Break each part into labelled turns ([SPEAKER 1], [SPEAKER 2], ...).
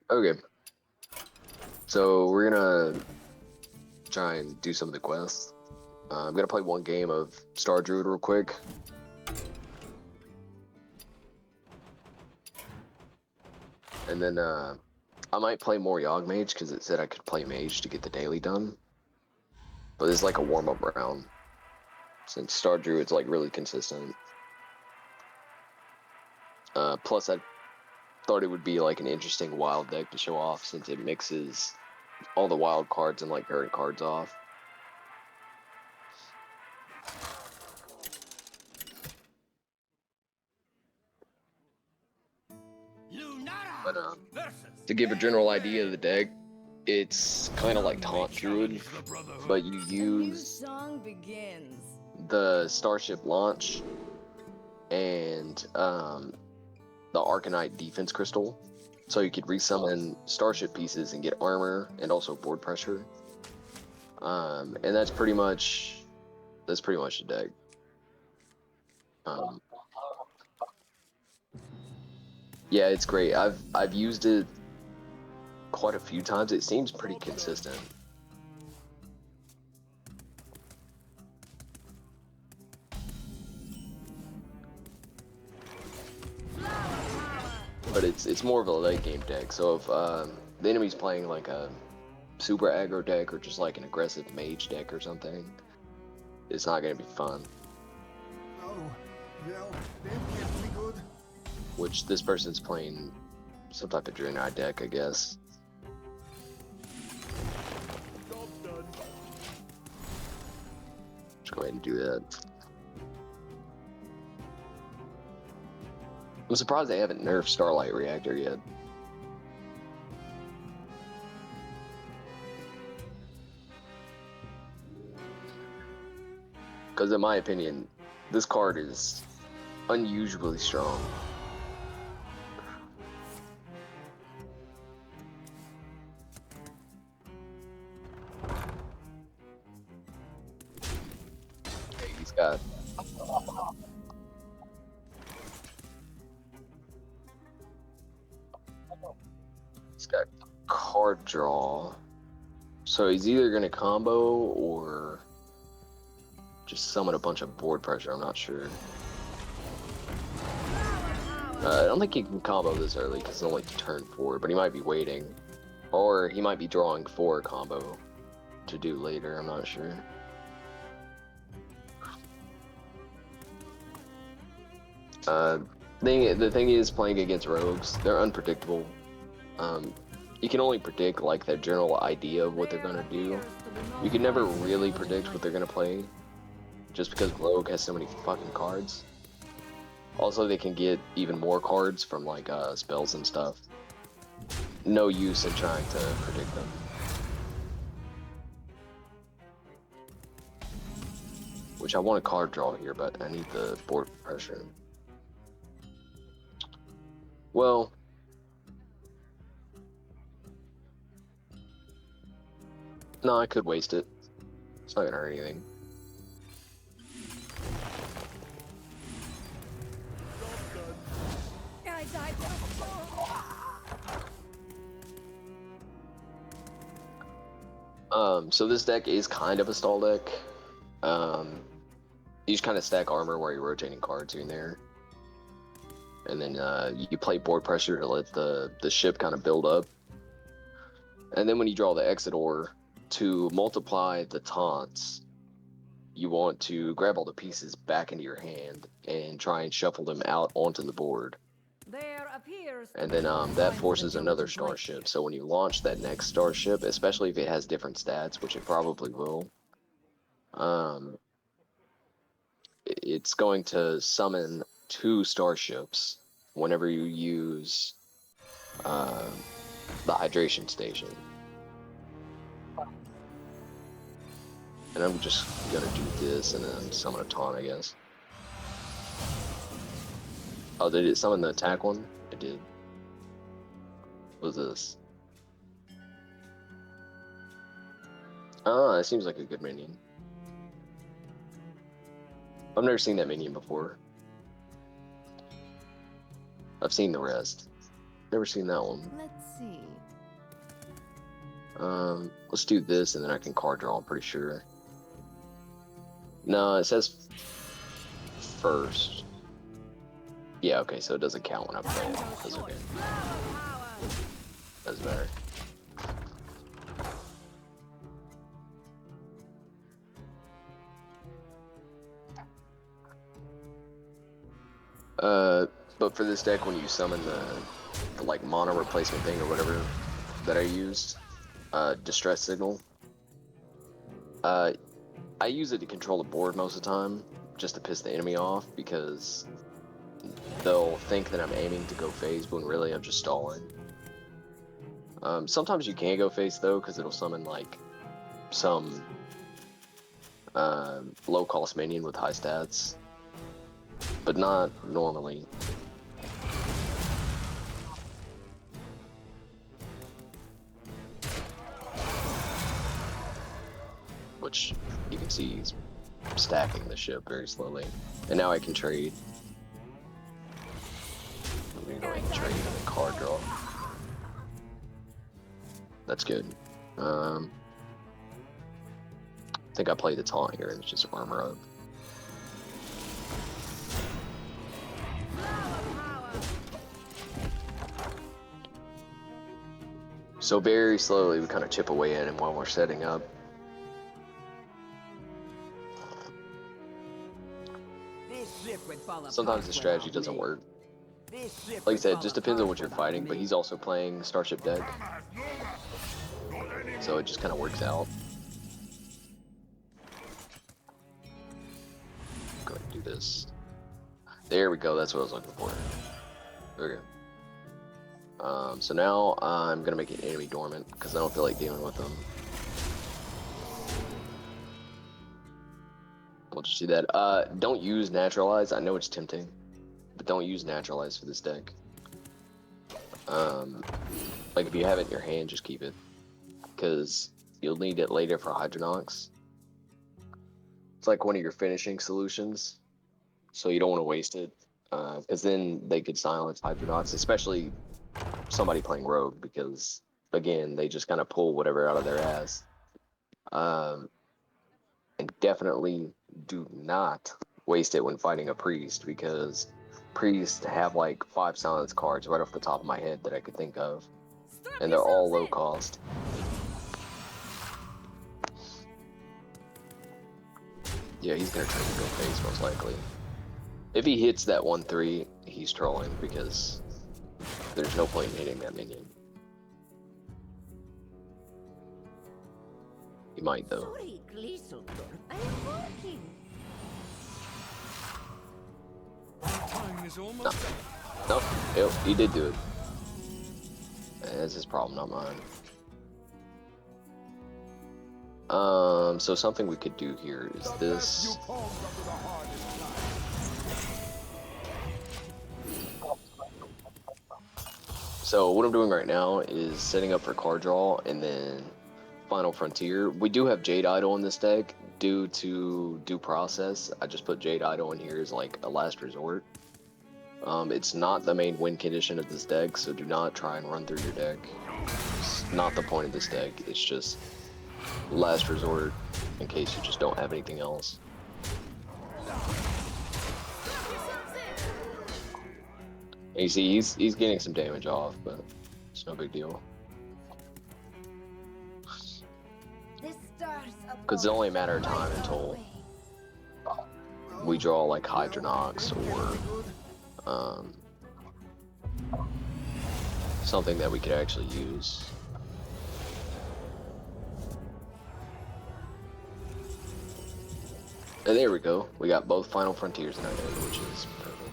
[SPEAKER 1] Okay, so we're gonna try and do some of the quests. I'm gonna play one game of Star Druid real quick. And then I might play more Yogg Mage because it said I could play Mage to get the daily done. But it's like a warm-up round since Star Druid's like really consistent. Plus, I thought it would be like an interesting wild deck to show off since it mixes all the wild cards and like current cards off. But to give a general idea of the deck, it's kind of like Taunt Druid, but you use the Starship launch and the Arcanite defense crystal, so you could resummon Starship pieces and get armor and also board pressure. And that's pretty much the deck. Yeah, it's great. I've used it quite a few times. It seems pretty consistent. But it's more of a late game deck. So if the enemy's playing like a super aggro deck or just like an aggressive mage deck or something, it's not gonna be fun.
[SPEAKER 2] Oh, well, that can't be good.
[SPEAKER 1] Which this person's playing some type of Draenei deck, I guess. Let's go ahead and do that. I'm surprised they haven't nerfed Starlight Reactor yet. Because in my opinion, this card is unusually strong. Okay, he's got card draw. So he's either gonna combo or just summon a bunch of board pressure, I'm not sure. I don't think he can combo this early because it's only turn 4, but he might be waiting. Or he might be drawing for a combo to do later, I'm not sure. The thing is, playing against rogues, they're unpredictable. You can only predict like their general idea of what they're gonna do. You can never really predict what they're gonna play, just because rogue has so many fucking cards. Also, they can get even more cards from like spells and stuff. No use in trying to predict them. Which I want a card draw here, but I need the board pressure. Well, no, I could waste it. It's not gonna hurt anything. So this deck is kind of a stall deck. You just kind of stack armor while you're rotating cards here and there. And then you play board pressure to let the ship kind of build up. And then when you draw the exit ore, to multiply the taunts, you want to grab all the pieces back into your hand and try and shuffle them out onto the board. And then that forces another starship. So when you launch that next starship, especially if it has different stats, which it probably will, it's going to summon 2 starships whenever you use the hydration station. And I'm just gonna do this and then summon a taunt, I guess. Oh, did it summon the attack one? It did. What was this? Ah, that seems like a good minion. I've never seen that minion before. I've seen the rest. Never seen that one.
[SPEAKER 3] Let's see.
[SPEAKER 1] Let's do this, and then I can card draw. I'm pretty sure. No, it says first. Yeah, okay, so it doesn't count when I play it. That's okay. That's better. But for this deck, when you summon the like mana replacement thing or whatever that I used, distress signal, I use it to control the board most of the time, just to piss the enemy off, because they'll think that I'm aiming to go phase, but when really I'm just stalling. Sometimes you can go phase though, because it'll summon like some low cost minion with high stats, but not normally. Which you can see he's stacking the ship very slowly. And now I can trade. I'm gonna go ahead and trade and then card draw. That's good. I think I played the taunt here and it's just armor up. So very slowly we kind of chip away at him while we're setting up. Sometimes the strategy doesn't work. Like I said, it just depends on what you're fighting, but he's also playing Starship deck. So it just kind of works out. Go ahead and do this. There we go, that's what I was looking for. There we go. So now I'm gonna make an enemy dormant, because I don't feel like dealing with them. We'll just do that. Don't use Naturalize. I know it's tempting, but don't use Naturalize for this deck. Like if you have it in your hand, just keep it, because you'll need it later for Hydronox. It's like one of your finishing solutions, so you don't want to waste it, because then they could silence Hydronox, especially somebody playing Rogue, because again, they just kind of pull whatever out of their ass. And definitely do not waste it when fighting a priest, because priests have like 5 silence cards right off the top of my head that I could think of, and they're all low cost. Yeah, he's gonna try to go face most likely. If he hits that 1/3, he's trolling, because there's no point in hitting that minion. He might though. No, nope, he did do it. That's his problem, not mine. So something we could do here is this. So what I'm doing right now is setting up for card draw and then Final Frontier. We do have Jade Idol in this deck due to due process. I just put Jade Idol in here as like a last resort. It's not the main win condition of this deck, so do not try and run through your deck. It's not the point of this deck. It's just last resort in case you just don't have anything else. And you see, he's getting some damage off, but it's no big deal. Because it's only a matter of time until we draw like Hydronox or something that we could actually use. And there we go. We got both Final Frontiers in our hand, which is perfect.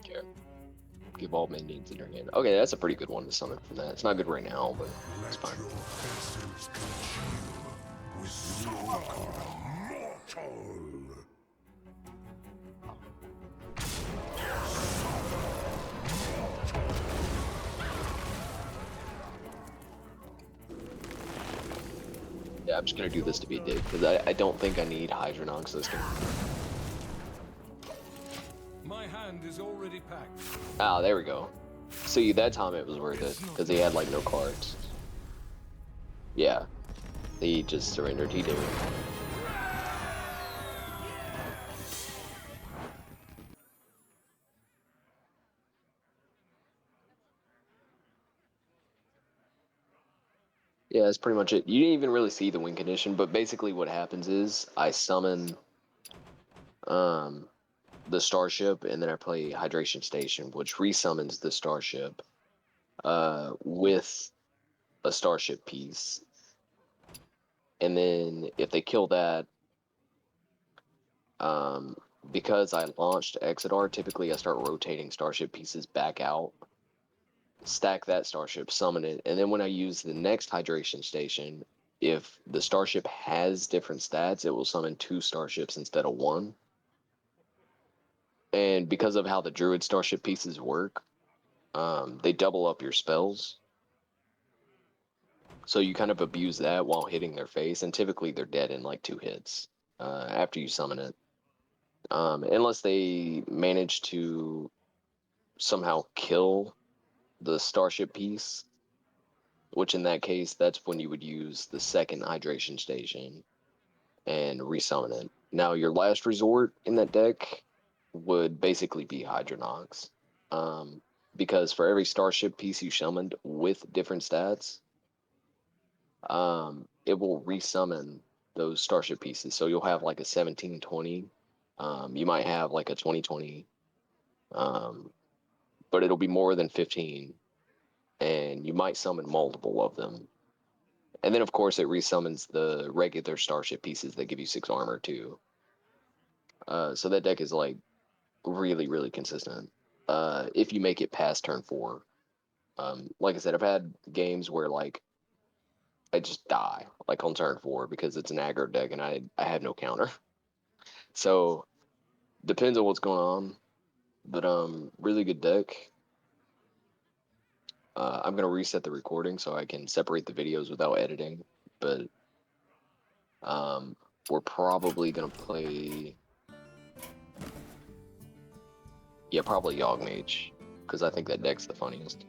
[SPEAKER 1] Okay. Give all minions in your hand. Okay, that's a pretty good one to summon from that. It's not good right now, but it's fine. I'm just gonna do this to be a dick, because I don't think I need Hydronox this game.
[SPEAKER 3] My hand is already packed.
[SPEAKER 1] Ah, there we go. See, that time it was worth it, because he had, like, no cards. Yeah. He just surrendered, he knew. Yeah, that's pretty much it. You didn't even really see the win condition, but basically what happens is I summon the Starship, and then I play Hydration Station, which resummons the Starship with a Starship piece. And then if they kill that, because I launched Exodar, typically I start rotating Starship pieces back out, stack that Starship, summon it, and then when I use the next Hydration Station, if the Starship has different stats, it will summon 2 Starships instead of 1. And because of how the Druid Starship pieces work, they double up your spells. So you kind of abuse that while hitting their face, and typically they're dead in like 2 hits after you summon it. Unless they manage to somehow kill the Starship piece, which in that case, that's when you would use the second Hydration Station and resummon it. Now, your last resort in that deck would basically be Hydronox. Because for every Starship piece you summoned with different stats, it will resummon those Starship pieces. So you'll have like a 1720. You might have like a 2020. But it'll be more than 15. And you might summon multiple of them. And then, of course, it resummons the regular Starship pieces that give you 6 armor, too. So that deck is, like, really, really consistent. If you make it past turn 4. Like I said, I've had games where, like, I just die, like, on turn 4 because it's an aggro deck and I have no counter. So, depends on what's going on. But, really good deck. I'm going to reset the recording so I can separate the videos without editing. But we're probably going to play... Yeah, probably Yogg Mage, because I think that deck's the funniest.